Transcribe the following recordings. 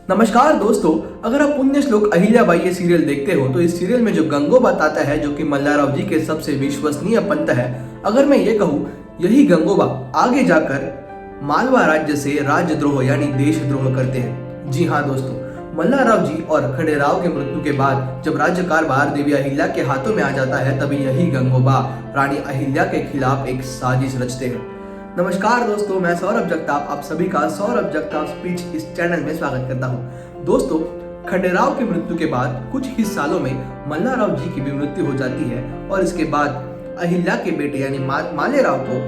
नमस्कार दोस्तों, अगर आप पुण्य श्लोक अहिल्याबाई ये सीरियल देखते हो तो इस सीरियल में जो गंगोबा ताता है जो कि मल्लाराव जी के सबसे विश्वसनीय पंत है, अगर मैं ये कहूँ यही गंगोबा आगे जाकर मालवा राज्य से राज्यद्रोह यानी देशद्रोह करते हैं। जी हाँ दोस्तों, मल्लाराव जी और खंडेराव के मृत्यु के बाद जब राज्य कारभार देवी अहिल्या के हाथों में आ जाता है, तभी यही गंगोबा रानी अहिल्या के खिलाफ एक साजिश रचते हैं। नमस्कार दोस्तों, मैं सौरभ जगताप आप सभी का सौरभ जगताप स्पीच इस चैनल में स्वागत करता हूँ। दोस्तों, खंडेराव की मृत्यु के बाद कुछ ही सालों में मल्लाराव जी की भी मृत्यु हो जाती है और इसके बाद अहिल्या के बेटे यानी मालेराव को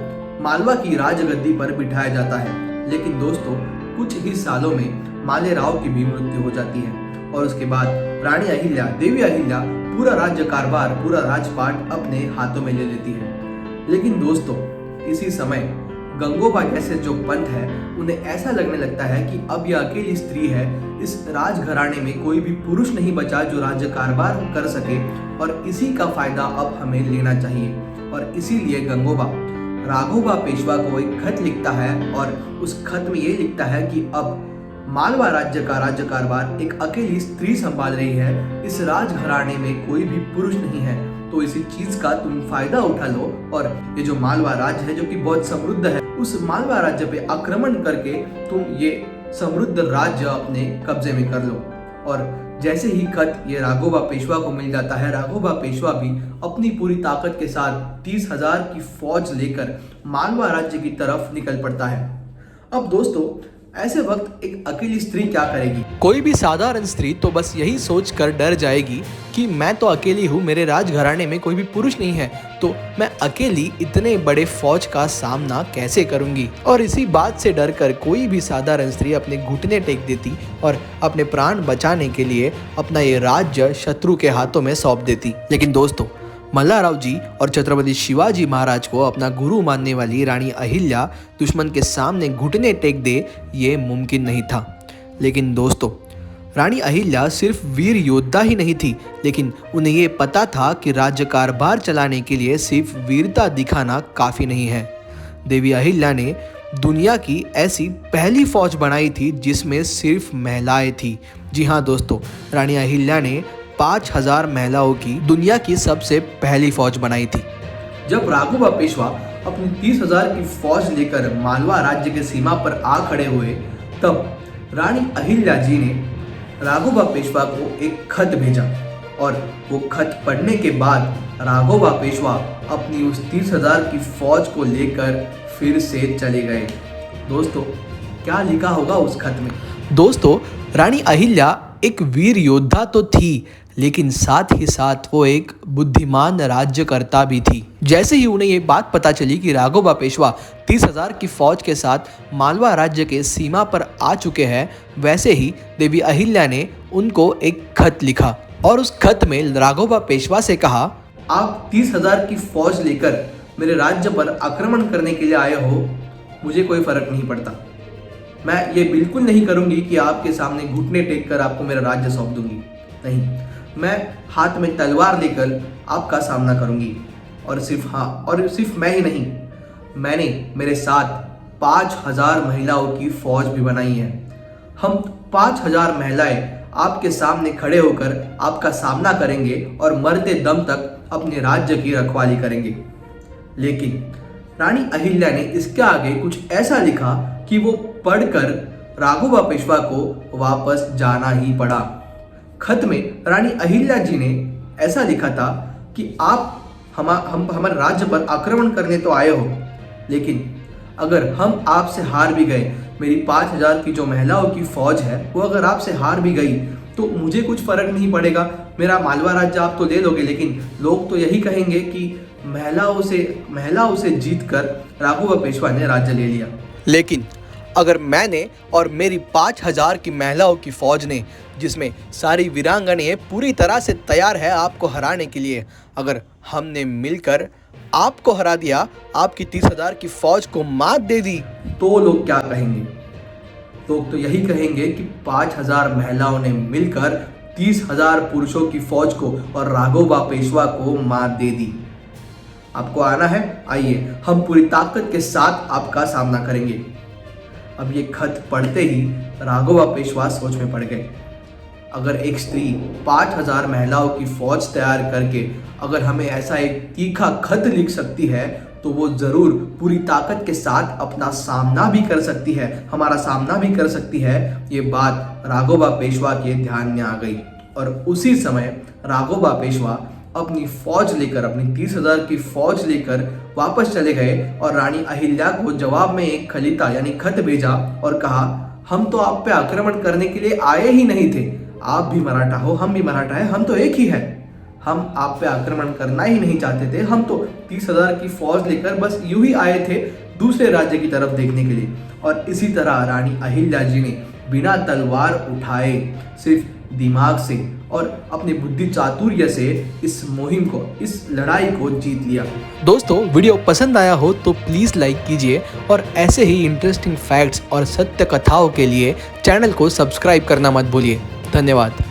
मालवा की राजगद्दी पर बिठाया जाता है। लेकिन दोस्तों, कुछ ही सालों में मालेराव की भी मृत्यु हो जाती है और उसके बाद रानी अहिल्या देवी अहिल्या पूरा राज्य कारभार पूरा राजपाट अपने हाथों में ले लेती है। लेकिन दोस्तों, इसी समय गंगोबा जैसे जो पंत है उन्हें ऐसा लगने लगता है कि अब यह अकेली स्त्री है, इस राजघराने में कोई भी पुरुष नहीं बचा जो राज्य कारभार कर सके और इसी का फायदा अब हमें लेना चाहिए। और इसीलिए गंगोबा राघोबा पेशवा को एक खत लिखता है और उस खत में ये लिखता है कि अब मालवा राज्य का राज्य कारभार एक अकेली स्त्री संभाल रही है, इस राजघराने में कोई भी पुरुष नहीं है, तो इसी चीज का तुम फायदा उठा लो और ये जो मालवा राज्य है जो कि बहुत समृद्ध है, उस मालवा राज्य पे आक्रमण करके तुम ये समृद्ध राज्य अपने कब्जे में कर लो। और जैसे ही खत ये राघोबा पेशवा को मिल जाता है, राघोबा पेशवा भी अपनी पूरी ताकत के साथ 30,000 की फौज लेकर मालवा राज्य की तरफ निकल पड़ता है। अब दोस्तों, ऐसे वक्त एक अकेली स्त्री क्या करेगी? कोई भी साधारण स्त्री तो बस यही सोच कर डर जाएगी कि मैं तो अकेली हूँ, मेरे राजघराने में कोई भी पुरुष नहीं है, तो मैं अकेली इतने बड़े फौज का सामना कैसे करूंगी। और इसी बात से डर कर कोई भी साधारण स्त्री अपने घुटने टेक देती और अपने प्राण बचाने के लिए अपना ये राज्य शत्रु के हाथों में सौंप देती। लेकिन दोस्तों, मल्लाराव जी और छत्रपति शिवाजी महाराज को अपना गुरु मानने वाली रानी अहिल्या दुश्मन के सामने घुटने टेक दे, ये मुमकिन नहीं था। लेकिन दोस्तों, रानी अहिल्या सिर्फ वीर योद्धा ही नहीं थी, लेकिन उन्हें ये पता था कि राज्य कारभार चलाने के लिए सिर्फ वीरता दिखाना काफ़ी नहीं है। देवी अहिल्या ने दुनिया की ऐसी पहली फौज बनाई थी जिसमें सिर्फ महिलाएं थी। जी हाँ दोस्तों, रानी अहिल्या ने 5,000 महिलाओं की दुनिया की सबसे पहली फौज बनाई थी। जब राघोबा पेशवा अपनी 30,000 की फौज लेकर मालवा राज्य के सीमा पर आ खड़े हुए, तब रानी अहिल्या जी ने राघोबा पेशवा को एक खत भेजा और वो खत पढ़ने के बाद राघोबा पेशवा अपनी उस 30,000 की फौज को लेकर फिर से चले गए। दोस्तों, क्या लिखा होगा उस खत में? दोस्तों, रानी अहिल्या एक वीर योद्धा तो थी, लेकिन साथ ही साथ वो एक बुद्धिमान राज्यकर्ता भी थी। जैसे ही उन्हें ये बात पता चली कि राघोबा पेशवा 30,000 की फौज के साथ मालवा राज्य के सीमा पर आ चुके हैं, वैसे ही देवी अहिल्या ने उनको एक खत लिखा और उस खत में राघोबा पेशवा से कहा, आप 30,000 की फौज लेकर मेरे राज्य पर आक्रमण करने के लिए आए हो, मुझे कोई फर्क नहीं पड़ता। मैं ये बिल्कुल नहीं करूंगी कि आपके सामने घुटने टेक कर आपको मेरा राज्य सौंप दूंगी। नहीं, मैं हाथ में तलवार लेकर आपका सामना करूंगी। और सिर्फ मैं ही नहीं, मैंने मेरे साथ 5,000 महिलाओं की फौज भी बनाई है। हम 5,000 महिलाएं आपके सामने खड़े होकर आपका सामना करेंगे और मरते दम तक अपने राज्य की रखवाली करेंगे। लेकिन रानी अहिल्या ने इसके आगे कुछ ऐसा लिखा कि वो पढ़कर राघोबा पेशवा को वापस जाना ही पड़ा। खत में रानी अहिल्या जी ने ऐसा लिखा था कि आप हमारे राज्य पर आक्रमण करने तो आए हो, लेकिन अगर हम आपसे हार भी गए, मेरी 5,000 की जो महिलाओं की फौज है वो अगर आपसे हार भी गई तो मुझे कुछ फर्क नहीं पड़ेगा। मेरा मालवा राज्य आप तो ले लोगे, लेकिन लोग तो यही कहेंगे कि महिलाओं से जीतकर राघोबा पेशवा ने राज्य ले लिया। लेकिन अगर मैंने और मेरी 5,000 की महिलाओं की फौज ने, जिसमें सारी वीरांगनाएं पूरी तरह से तैयार है आपको हराने के लिए, अगर हमने मिलकर आपको हरा दिया, आपकी 30,000 की फौज को मात दे दी, तो लोग क्या कहेंगे? लोग तो यही कहेंगे कि 5,000 महिलाओं ने मिलकर 30,000 पुरुषों की फौज को और राघोबा पेशवा को मात दे दी। आपको आना है? आइए, हम पूरी ताकत के साथ आपका सामना करेंगे। अब ये खत पढ़ते ही राघवा पेशवा सोच में पड़ गए। अगर एक स्त्री 5000 महिलाओं की फौज तैयार करके अगर हमें ऐसा एक तीखा खत लिख सकती है तो वो जरूर पूरी ताकत के साथ अपना सामना भी कर सकती है, हमारा सामना भी कर सकती है। ये बात राघवा पेशवा के ध्यान में आ गई और उसी समय राघवा पेशवा अपनी फौज लेकर, अपनी 30,000 की फौज लेकर वापस चले गए और रानी अहिल्या को जवाब में एक खलीता यानी खत भेजा और कहा, हम तो आप पे आक्रमण करने के लिए आए ही नहीं थे। आप भी मराठा हो, हम भी मराठा है, हम तो एक ही है। हम आप पे आक्रमण करना ही नहीं चाहते थे। हम तो 30,000 की फौज लेकर बस यूं ही आए थे दूसरे राज्य की तरफ देखने के लिए। और इसी तरह रानी अहिल्या जी ने बिना तलवार उठाए, सिर्फ दिमाग से और अपनी बुद्धि चातुर्य से इस मुहिम को, इस लड़ाई को जीत लिया। दोस्तों, वीडियो पसंद आया हो तो प्लीज़ लाइक कीजिए और ऐसे ही इंटरेस्टिंग फैक्ट्स और सत्य कथाओं के लिए चैनल को सब्सक्राइब करना मत भूलिए। धन्यवाद।